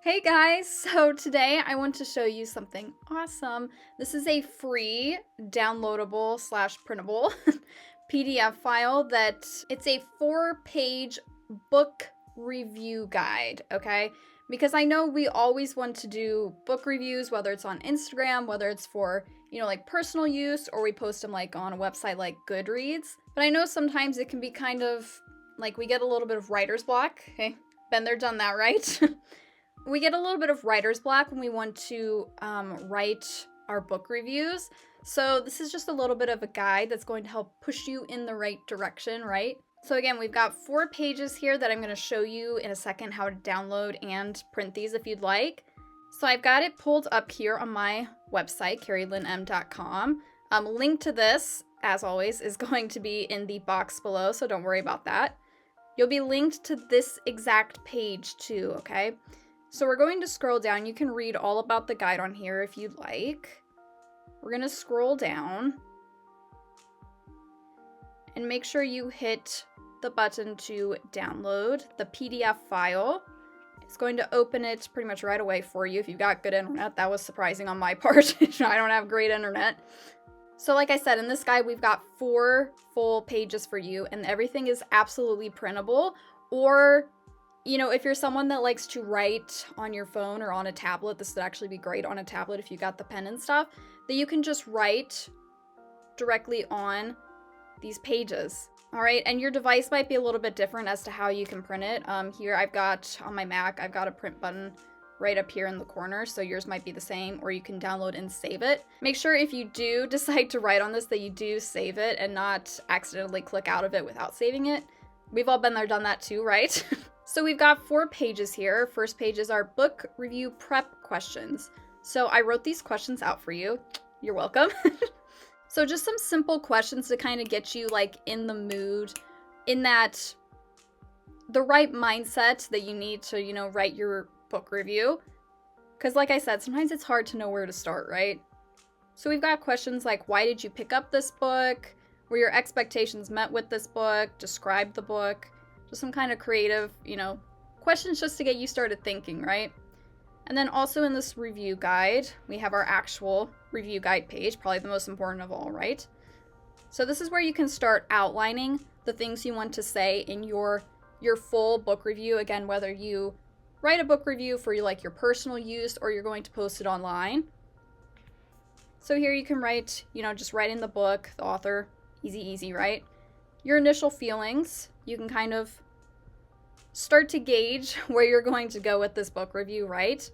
Hey guys, so today I want to show you something awesome. This is a free downloadable / printable PDF file that it's a 4-page book review guide, okay? Because I know we always want to do book reviews, whether it's on Instagram, whether it's for, like personal use, or we post them like on a website like Goodreads. But I know sometimes it can be kind of like we get a little bit of writer's block. Okay, been there, done that, right? We get a little bit of writer's block when we want to write our book reviews. So this is just a little bit of a guide that's going to help push you in the right direction, right? So again, we've got 4 pages here that I'm going to show you in a second how to download and print these if you'd like. So I've got it pulled up here on my website, carrieLynnM.com. Link to this, as always, is going to be in the box below, so don't worry about that. You'll be linked to this exact page too, okay? So we're going to scroll down. You can read all about the guide on here if you'd like. We're going to scroll down and make sure you hit the button to download the PDF file. It's going to open it pretty much right away for you if you've got good internet. That was surprising on my part. I don't have great internet. So like I said, in this guide, we've got 4 full pages for you, and everything is absolutely printable. Or if you're someone that likes to write on your phone or on a tablet, this would actually be great on a tablet if you got the pen and stuff, that you can just write directly on these pages. All right, and your device might be a little bit different as to how you can print it. Here I've got, on my Mac, I've got a print button right up here in the corner, so yours might be the same, or you can download and save it. Make sure if you do decide to write on this that you do save it and not accidentally click out of it without saving it. We've all been there, done that too, right? So we've got 4 pages here. First page is our book review prep questions. So I wrote these questions out for you. You're welcome. So just some simple questions to kind of get you like in the mood, in that the right mindset that you need to, write your book review. Because like I said, sometimes it's hard to know where to start, right? So we've got questions like, why did you pick up this book? Were your expectations met with this book? Describe the book. Just some kind of creative, questions just to get you started thinking, right? And then also in this review guide, we have our actual review guide page, probably the most important of all, right? So this is where you can start outlining the things you want to say in your full book review. Again, whether you write a book review for your personal use or you're going to post it online. So here you can write, just write in the book, the author, easy, right? Your initial feelings. You can kind of start to gauge where you're going to go with this book review, right?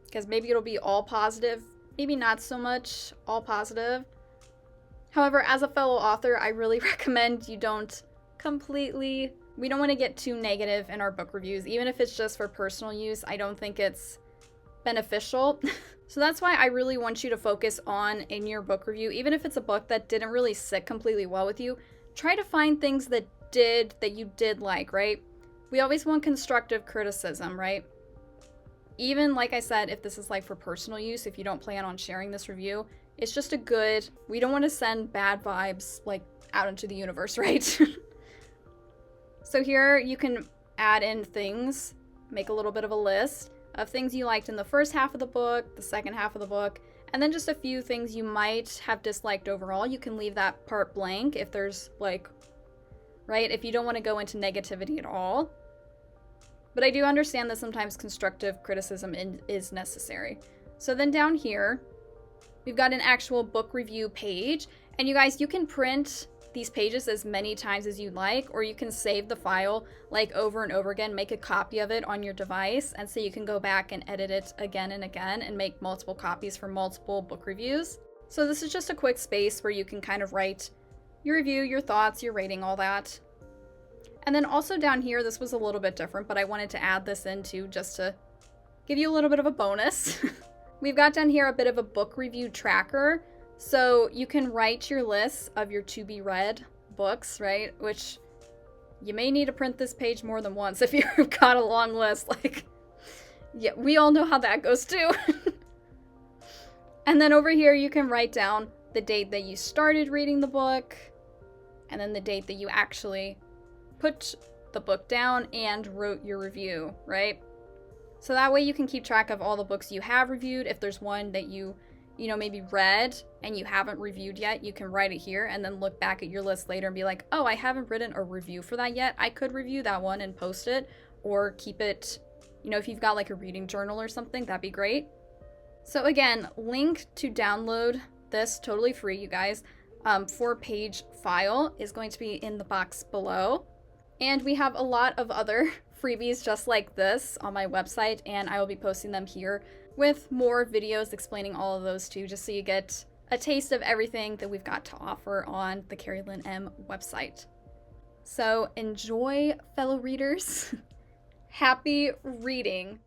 Because maybe it'll be all positive, maybe not so much all positive. However, as a fellow author, I really recommend you don't we don't want to get too negative in our book reviews. Even if it's just for personal use, I don't think it's beneficial. So that's why I really want you to focus on, in your book review, even if it's a book that didn't really sit completely well with you, try to find things that you did like, right? We always want constructive criticism, right? Even, like I said, if this is for personal use, if you don't plan on sharing this review, it's just we don't want to send bad vibes out into the universe, right? So here you can add in things, make a little bit of a list of things you liked in the first half of the book, the second half of the book, and then just a few things you might have disliked overall. You can leave that part blank if there's right? If you don't want to go into negativity at all. But I do understand that sometimes constructive criticism is necessary. So then down here, we've got an actual book review page. And you guys, you can print these pages as many times as you'd like, or you can save the file over and over again, make a copy of it on your device, and so you can go back and edit it again and again and make multiple copies for multiple book reviews. So this is just a quick space where you can kind of write your review, your thoughts, your rating, all that. And then also down here, this was a little bit different, but I wanted to add this in too, just to give you a little bit of a bonus. We've got down here a bit of a book review tracker. So you can write your lists of your to-be-read books, right? Which you may need to print this page more than once if you've got a long list. Yeah, we all know how that goes too. And then over here, you can write down the date that you started reading the book, and then the date that you actually put the book down and wrote your review, right? So that way you can keep track of all the books you have reviewed. If there's one that you maybe read and you haven't reviewed yet, you can write it here and then look back at your list later and be like, oh, I haven't written a review for that yet. I could review that one and post it, or keep it, if you've got like a reading journal or something, that'd be great. So again, link to download this totally free, you guys, 4-page file is going to be in the box below. And we have a lot of other freebies just like this on my website, and I will be posting them here with more videos explaining all of those too, just so you get a taste of everything that we've got to offer on the Carrie Lynn M website. So enjoy, fellow readers. Happy reading.